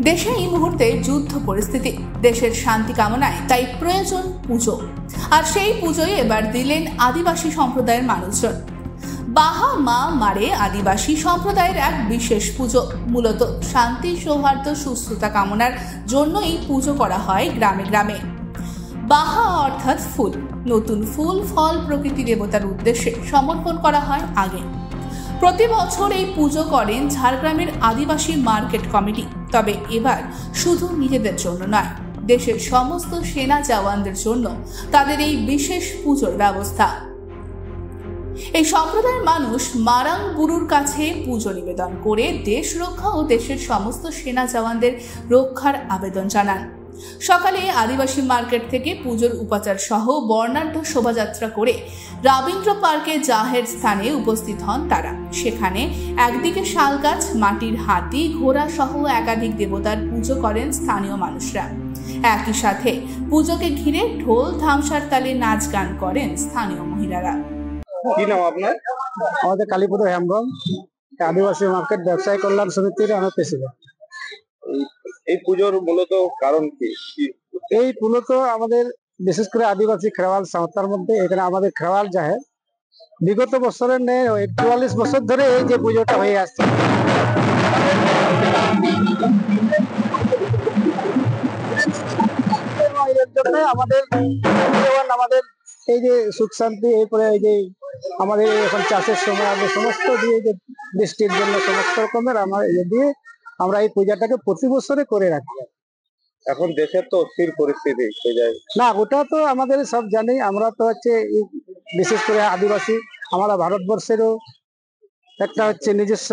দেশে এই মুহূর্তে যুদ্ধ পরিস্থিতি, দেশের শান্তি কামনায় তাই প্রয়োজন পুজো। আর সেই পুজোয় এবার দিলেন আদিবাসী সম্প্রদায়ের মানুষজন। বাহা মা মারে আদিবাসী সম্প্রদায়ের এক বিশেষ পুজো। মূলত শান্তি, সৌহার্দ্য, সুস্থতা কামনার জন্যই পুজো করা হয় গ্রামে গ্রামে। বাহা অর্থাৎ ফুল। নতুন ফুল ফল প্রকৃতি দেবতার উদ্দেশ্যে সমর্পণ করা হয় আগে। প্রতি বছর এই পুজো করেন ঝাড়গ্রামের আদিবাসী মার্কেট কমিটি। তবে এবার শুধু নিজেদের জন্য নয়, দেশের সমস্ত সেনা জওয়ানদের জন্য তাদের এই বিশেষ পুজোর ব্যবস্থা। এই সম্প্রদায়ের মানুষ মারাং বুরুর কাছে পুজো নিবেদন করে দেশ রক্ষা ও দেশের সমস্ত সেনা জওয়ানদের রক্ষার আবেদন জানান। সকালে আদিবাসী মার্কেট থেকে পুজোর উপাচার সহ বর্ণাঢ্য শোভাযাত্রা করে রবীন্দ্র পার্কে জাহের স্থানে উপস্থিত হন তারা। সেখানে একদিকে শাল গাছ, মাটির হাতি, ঘোড়া সহ একাধিক দেবতার পুজো করেন স্থানীয় মানুষরা। একই সাথে পুজোকে ঘিরে ঢোল ধামসার তালে নাচ গান করেন স্থানীয় মহিলারা। কি নাম আপনার? আমাদের কালীপদ হেমব্রম, আদিবাসী মার্কেট ব্যবসায়ী কল্যাণ সমিতির আমি প্রেসিডেন্ট। এই পুজোর মূলত কারণ কি? এই মূলত আমাদের বিশেষ করে আদিবাসী খেরওয়াল সংস্থার মধ্যে এখানে আমাদের খেরওয়াল জাহের বিগত বছরের নেই 44 বছর ধরে এই যে পুজোটা হয়ে আসছে। আমাদের এই যে সুখ শান্তি, এরপরে এই যে আমাদের এখন চাষের সময় আমাদের সমস্ত দিয়ে যে বৃষ্টির জন্য সমস্ত রকমের দিয়ে আমরা এই পূজাটাকে প্রতি বছরে করে রাখি। এখন দেশের তো অস্থির পরিস্থিতি, না ওটা তো আমাদের সব জানি। আমরা তো হচ্ছে বিশেষ করে আদিবাসী, আমরা ভারতবর্ষেরও একটা হচ্ছে নিজস্ব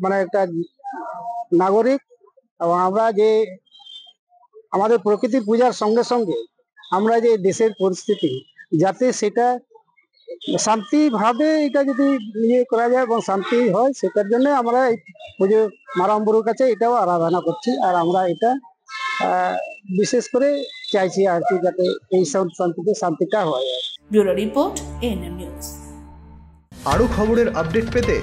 মানে একটা নাগরিক, এবং আমরা যে আমাদের প্রকৃতির পূজার সঙ্গে সঙ্গে আমরা যে দেশের পরিস্থিতি যাতে সেটা শান্তি ভাবে এটা যদি ইয়ে করা যায় এবং শান্তি হয়, সেটার জন্য আমরা এই পুজো মারাম্বুরুর কাছে এটাও আরাধনা করছি। আর আমরা এটা বিশেষ করে চাইছি আর কি, যাতে এই শান্তিটা হয়। Bureau report, ANM news. আরও খবরের আপডেট পেতে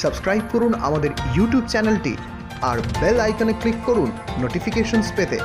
সাবস্ক্রাইব করুন আমাদের ইউটিউব চ্যানেলটি আর বেল আইকনে ক্লিক করুন নোটিফিকেশনস পেতে।